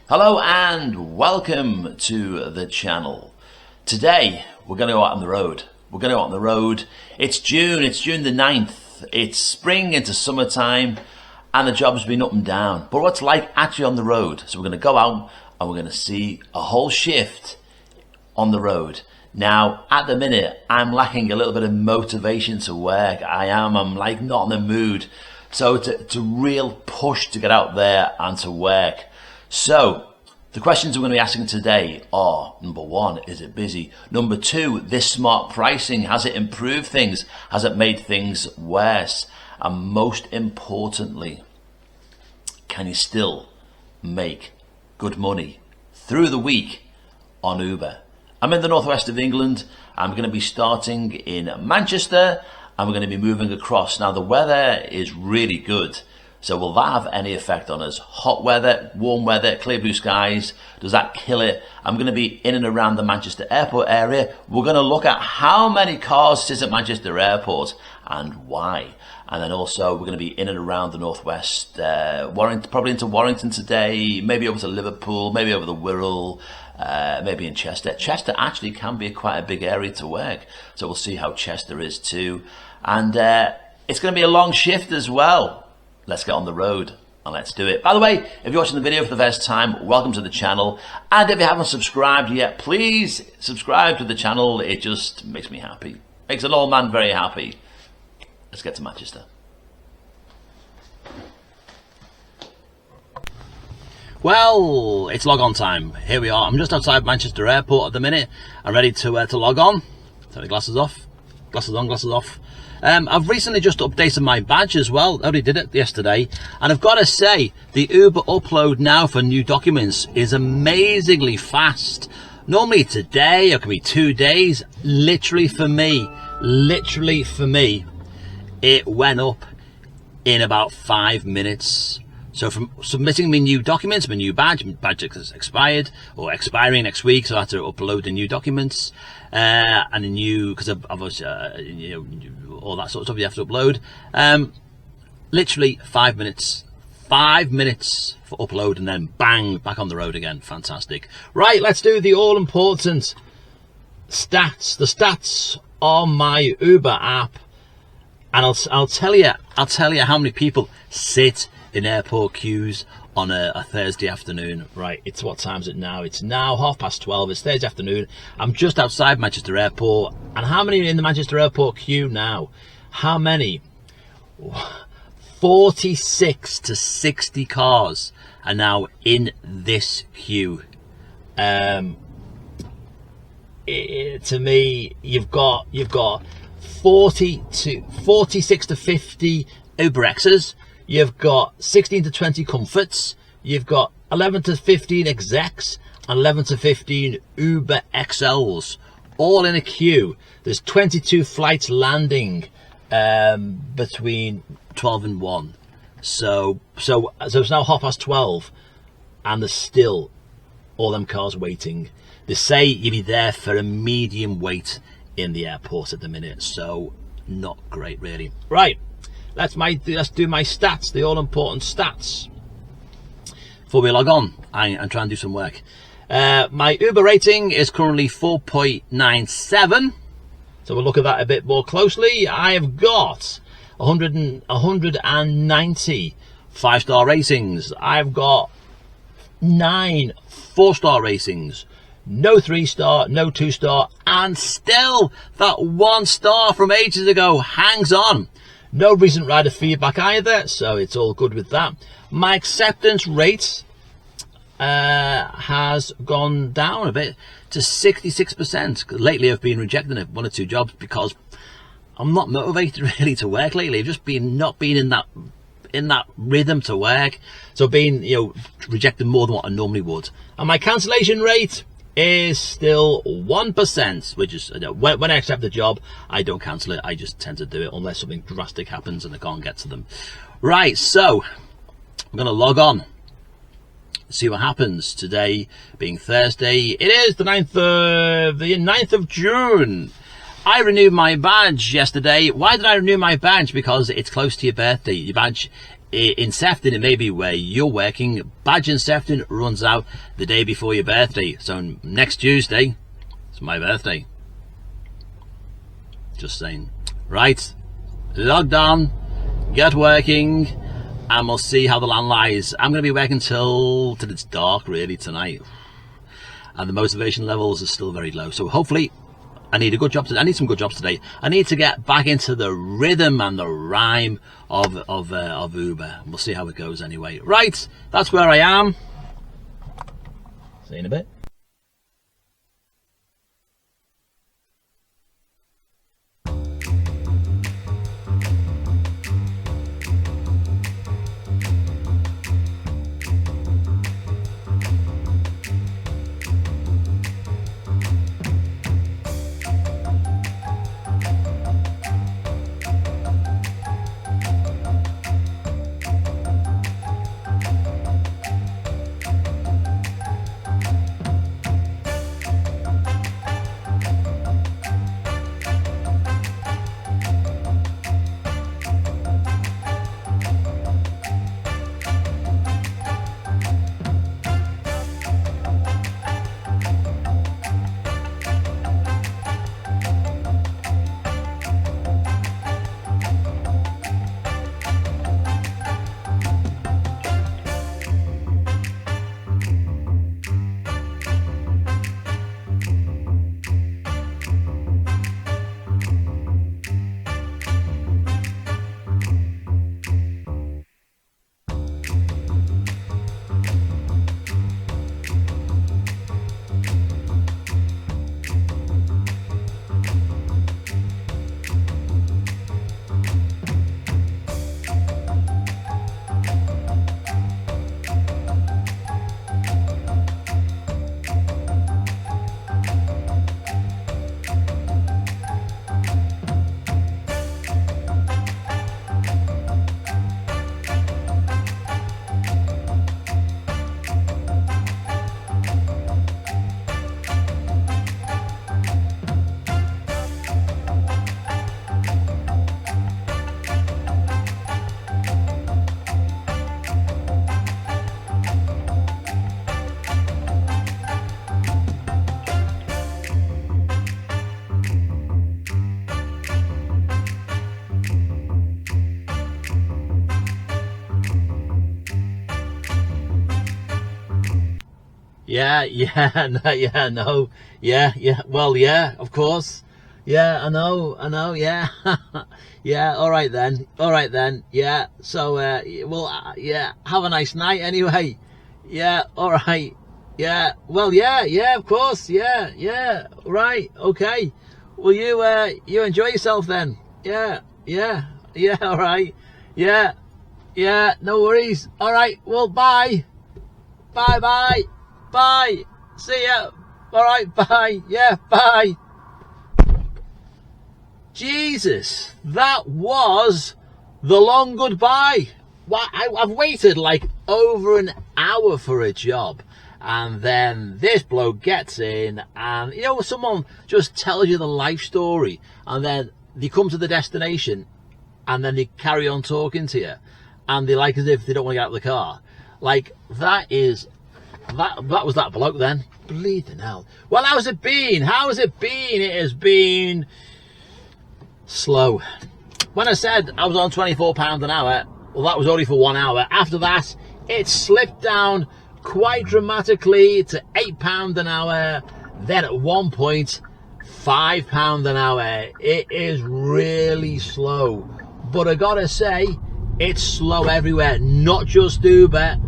Hello and welcome to the channel. Today we're going to go out on the road. It's June the 9th. It's spring into summertime and the job's been up and down. But what's like actually on the road? So we're going to go out and we're going to see a whole shift on the road. Now, at the minute, I'm lacking a little bit of motivation to work. I'm like not in the mood. So it's a real push to get out there and to work. So, the questions we're going to be asking today are, number one, is it busy? Number two, this smart pricing, has it improved things? Has it made things worse? And most importantly, can you still make good money through the week on Uber? I'm in the northwest of England. I'm going to be starting in Manchester and we're going to be moving across. Now, the weather is really good. So will that have any effect on us? Hot weather, warm weather, clear blue skies, does that kill it? I'm going to be in and around the Manchester Airport area. We're going to look at how many cars sit at Manchester Airport and why. And then also we're going to be in and around the northwest, Warrington, probably into Warrington today, maybe over to Liverpool, maybe over the Wirral, maybe in Chester. Chester actually can be quite a big area to work. So we'll see how Chester is too. And it's going to be a long shift as well. Let's get on the road and let's do it. By the way, if you're watching the video for the first time, welcome to the channel. And if you haven't subscribed yet, please subscribe to the channel. It just makes me happy. Makes an old man very happy. Let's get to Manchester. Well, it's log on time. Here we are. I'm just outside Manchester Airport at the minute. I'm ready to log on. Take the glasses off. Glasses on, glasses off. I've recently just updated my badge as well. I already did it yesterday. And I've got to say, the Uber upload now for new documents is amazingly fast. Normally it's a day, or it can be 2 days. Literally for me, it went up in about 5 minutes. So from submitting my new documents, my new badge has expired or expiring next week, so I have to upload the new documents and a new, because I've all that sort of stuff you have to upload. Literally 5 minutes. 5 minutes for upload and then bang, back on the road again. Fantastic. Right, let's do the all-important stats. The stats on my Uber app, and I'll tell you how many people sit in airport queues on a Thursday afternoon. Right, it's what time is it now? It's now 12:30. It's Thursday afternoon. I'm just outside Manchester Airport. And how many are in the Manchester Airport queue now? How many? 46 to 60 cars are now in this queue. To me, you've got 46 to 50 Uber X's. You've got 16 to 20 Comforts, you've got 11 to 15 Execs, and 11 to 15 Uber XLs, all in a queue. There's 22 flights landing between 12 and 1. So it's now 12:30, and there's still all them cars waiting. They say you'll be there for a medium wait in the airport at the minute, so not great really. Right. Let's do my stats, the all-important stats. Before we log on and try and do some work. My Uber rating is currently 4.97. So we'll look at that a bit more closely. I have got 190 5-star ratings. I've got 9 4-star ratings. No 3-star, no 2-star, and still that 1 star from ages ago hangs on. No recent rider feedback either, so it's all good with that. My acceptance rate has gone down a bit to 66%. Lately I've been rejecting 1 or 2 jobs because I'm not motivated really to work lately. I've just not been in that rhythm to work. So being, rejected more than what I normally would. And my cancellation rate is still 1%, which is, when I accept the job, I don't cancel it. I just tend to do it unless something drastic happens and I can't get to them. Right, so I'm going to log on, see what happens. Today being Thursday, it is the 9th of June. I renewed my badge yesterday. Why did I renew my badge? Because it's close to your birthday. Your badge in Sefton, it may be where you're working. Badge in Sefton runs out the day before your birthday. So next Tuesday, it's my birthday. Just saying. Right, logged on, get working, and we'll see how the land lies. I'm going to be working till it's dark, really, tonight. And the motivation levels are still very low. So hopefully, I need a good job today. I need some good jobs today. I need to get back into the rhythm and the rhyme of Uber. We'll see how it goes anyway. Right, that's where I am. See you in a bit. Well, yeah, of course. Yeah, I know, yeah. Yeah, all right then, yeah. So, yeah, have a nice night anyway. Yeah, all right. Yeah, well, yeah, of course, yeah, right, okay. Well, you enjoy yourself then. Yeah, all right. Yeah, no worries. All right, well, bye. Bye. See ya. All right, bye. Yeah, bye. Jesus, that was the long goodbye. I've waited like over an hour for a job, and then this bloke gets in, and someone just tells you the life story, and then they come to the destination, and then they carry on talking to you, and they're like as if they don't want to get out of the car. Like that was that bloke then. Bleeding hell. Well, how's it been? It has been slow. When I said I was on £24 an hour, well, that was only for 1 hour. After that, it slipped down quite dramatically to £8 an hour. Then at one point, £5 an hour. It is really slow. But I gotta say, it's slow everywhere. Not just Uber.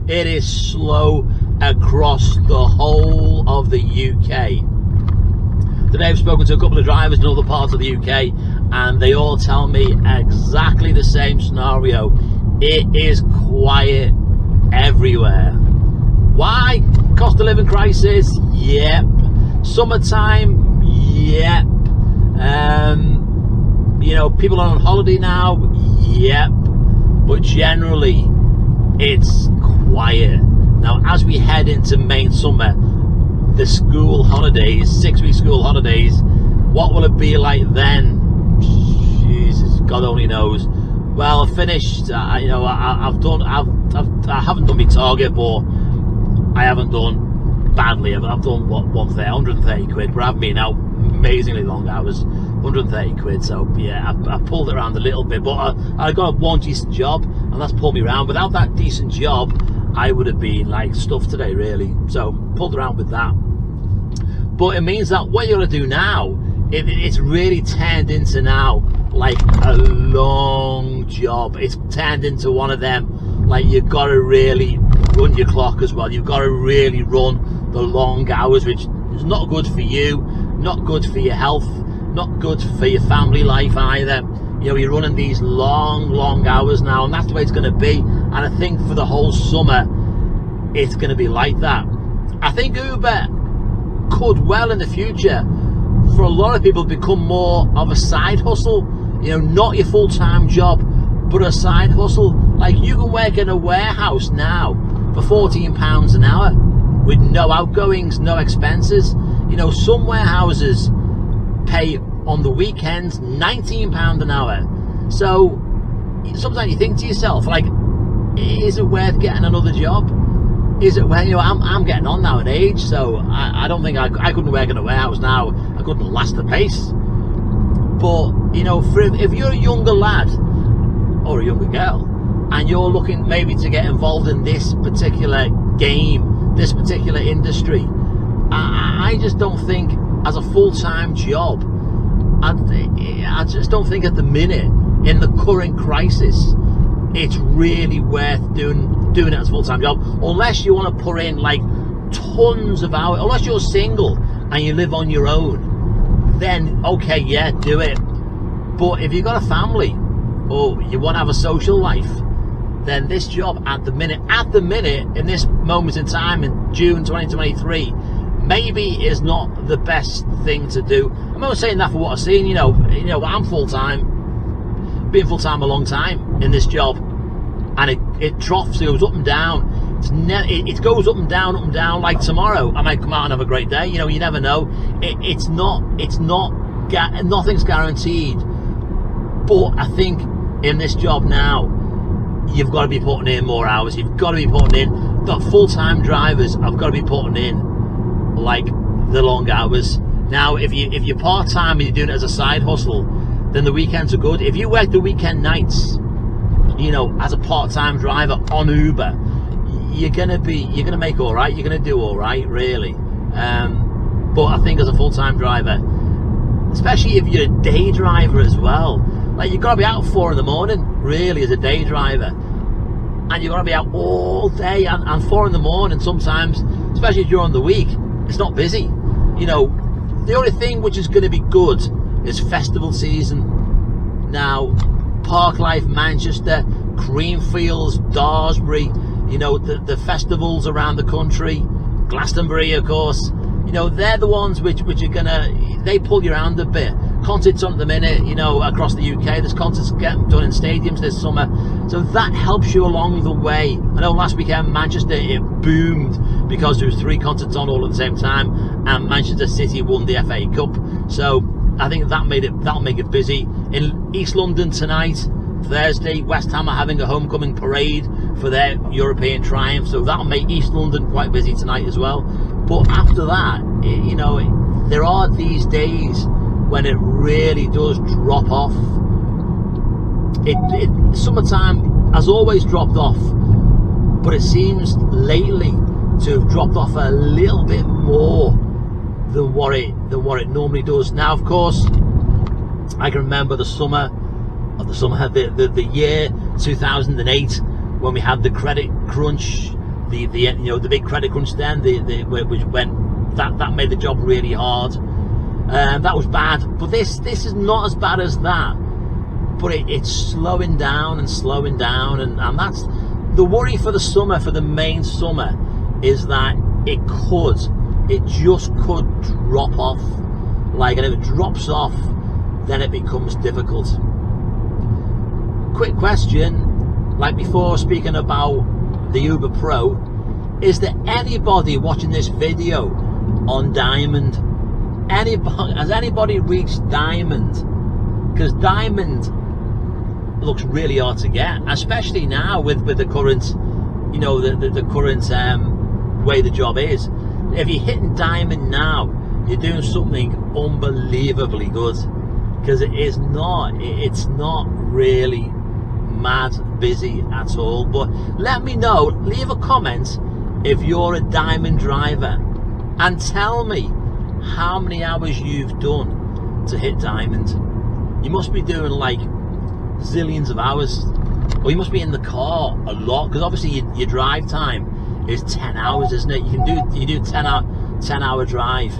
It is slow across the whole of the UK. Today I've spoken to a couple of drivers in other parts of the UK, and they all tell me exactly the same scenario. It is quiet everywhere. Why? Cost of living crisis? Yep. Summertime? Yep. People are on holiday now? Yep. But generally, it's quiet. Now, as we head into main summer, the school holidays, 6-week school holidays, what will it be like then? Jesus, God only knows. Well, I finished. I haven't done my target, but I haven't done badly. I've done 130 quid, but I've been out amazingly long hours, 130 quid. So yeah, I pulled it around a little bit, but I got one decent job, and that's pulled me around. Without that decent job, I would have been like stuffed today, really. So pulled around with that. But it means that what you're gonna do now, it's really turned into now like a long job. It's turned into one of them, like you've got to really run your clock as well. You've got to really run the long hours, which is not good for you, not good for your health, not good for your family life either. You know, you're running these long hours now, and that's the way it's going to be. And I think for the whole summer, it's going to be like that. I think Uber could well in the future, for a lot of people, become more of a side hustle. You know, not your full-time job, but a side hustle. Like, you can work in a warehouse now for £14 an hour with no outgoings, no expenses. You know, some warehouses pay on the weekends £19 an hour. So sometimes you think to yourself, like, is it worth getting another job? Is it, well, you know, I'm getting on now in age, so I don't think I couldn't work in a warehouse now. I couldn't last the pace. But, you know, if you're a younger lad or a younger girl, and you're looking maybe to get involved in this particular game, this particular industry, I just don't think as a full-time job, I just don't think at the minute, in the current crisis, it's really worth doing it as a full-time job, unless you want to put in like tons of hours. Unless you're single and you live on your own, then okay, yeah, do it. But if you've got a family or you want to have a social life, then this job at the minute, in this moment in time, in June 2023, maybe is not the best thing to do. I'm not saying that for what I've seen. You know, I'm full-time, been full-time a long time in this job, and it troughs, it goes up and down. It goes up and down. Like tomorrow, I might come out and have a great day. You know, you never know. Nothing's guaranteed. But I think in this job now, you've got to be putting in more hours. You've got to be putting in. The full-time drivers have got to be putting in like the long hours. Now, if you're part-time and you're doing it as a side hustle, then the weekends are good. If you work the weekend nights, you know, as a part-time driver on Uber, you're gonna make all right. You're gonna do all right, really. But I think as a full-time driver, especially if you're a day driver as well, like you've got to be out at 4 in the morning, really, as a day driver, and you've got to be out all day, and 4 in the morning sometimes, especially if you're on the week, it's not busy. You know, the only thing which is going to be good is festival season. Now, Parklife Manchester, Creamfields, Daresbury, you know, the festivals around the country, Glastonbury, of course, you know, they're the ones which are gonna, they pull you around a bit. Concerts on at the minute, you know, across the UK, there's concerts getting done in stadiums this summer, so that helps you along the way. I know last weekend Manchester, it boomed because there was 3 concerts on all at the same time, and Manchester City won the FA Cup, so I think that'll make it busy. In East London tonight, Thursday, West Ham are having a homecoming parade for their European triumph, so that'll make East London quite busy tonight as well. But after that, you know, there are these days when it really does drop off. Summertime has always dropped off, but it seems lately to have dropped off a little bit more than what it normally does. Now, of course, I can remember the year 2008 when we had the credit crunch, the big credit crunch then, which when that made the job really hard. That was bad, but this is not as bad as that. But it's slowing down, and that's the worry for the summer, for the main summer, is that it just could drop off. Like, and if it drops off, then it becomes difficult. Quick question, like before speaking about the Uber Pro, is there anybody watching this video on Diamond? Has anybody reached Diamond? Because Diamond looks really hard to get, especially now with the current, you know, the current way the job is. If you're hitting diamond now, you're doing something unbelievably good, because it's not really mad busy at all. But let me know, leave a comment if you're a diamond driver, and tell me how many hours you've done to hit diamond. You must be doing like zillions of hours, or you must be in the car a lot, because obviously your drive time is 10 hours, isn't it? You do 10 hour drive,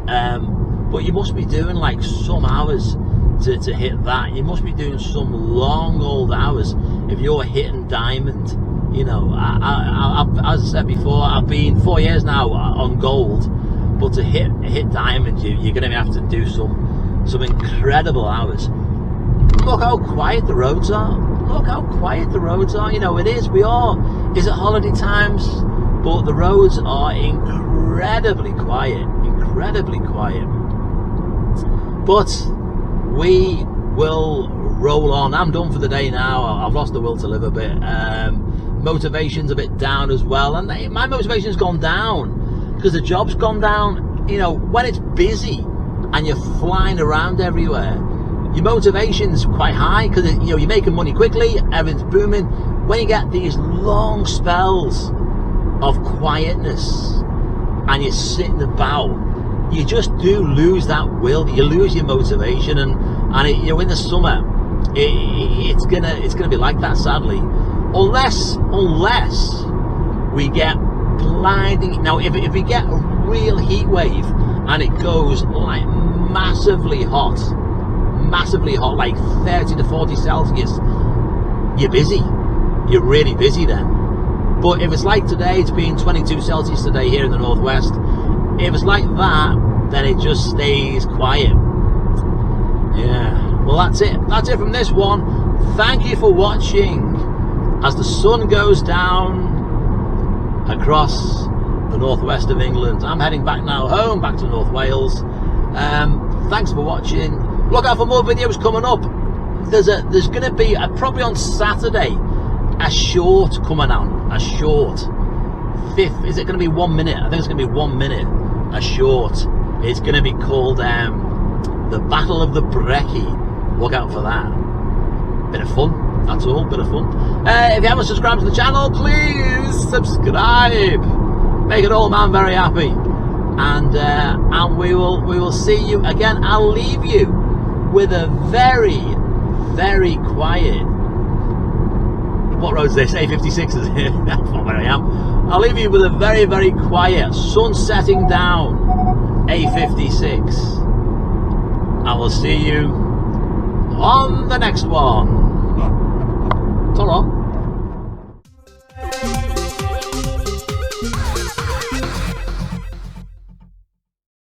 but you must be doing like some hours to hit that. You must be doing some long old hours if you're hitting diamond. You know, as I said before, I've been 4 years now on gold, but to hit diamond, you're going to have to do some incredible hours. Look how quiet the roads are. Look how quiet the roads are. You know, is it holiday times? But the roads are incredibly quiet. But we will roll on. I'm done for the day now. I've lost the will to live a bit. Motivation's a bit down as well, and my motivation's gone down because the job's gone down. You know, when it's busy and you're flying around everywhere, your motivation's quite high, because you know you're making money quickly, everything's booming. When you get these long spells of quietness and you're sitting about, you just do lose that will. You lose your motivation, and you know, in the summer, it's gonna be like that, sadly, unless we get blinding. Now, if we get a real heat wave and it goes like massively hot, like 30 to 40 Celsius, you're busy. You're really busy then. But if it's like today, it's been 22 Celsius today here in the northwest. If it's like that, then it just stays quiet. Yeah. Well, that's it. That's it from this one. Thank you for watching as the sun goes down across the northwest of England. I'm heading back now home, back to North Wales. Thanks for watching. Look out for more videos coming up. There's going to be probably on Saturday a short coming out. A short. Is it going to be 1 minute? I think it's going to be 1 minute. A short. It's going to be called the Battle of the Breckie. Look out for that. Bit of fun. That's all. Bit of fun. If you haven't subscribed to the channel, please subscribe. Make an old man very happy. And we will see you again. I'll leave you with a very, very quiet. What road's this? A56 is here. That's not where I am. I'll leave you with a very, very quiet, sun setting down A56. I will see you on the next one. Ta-ra.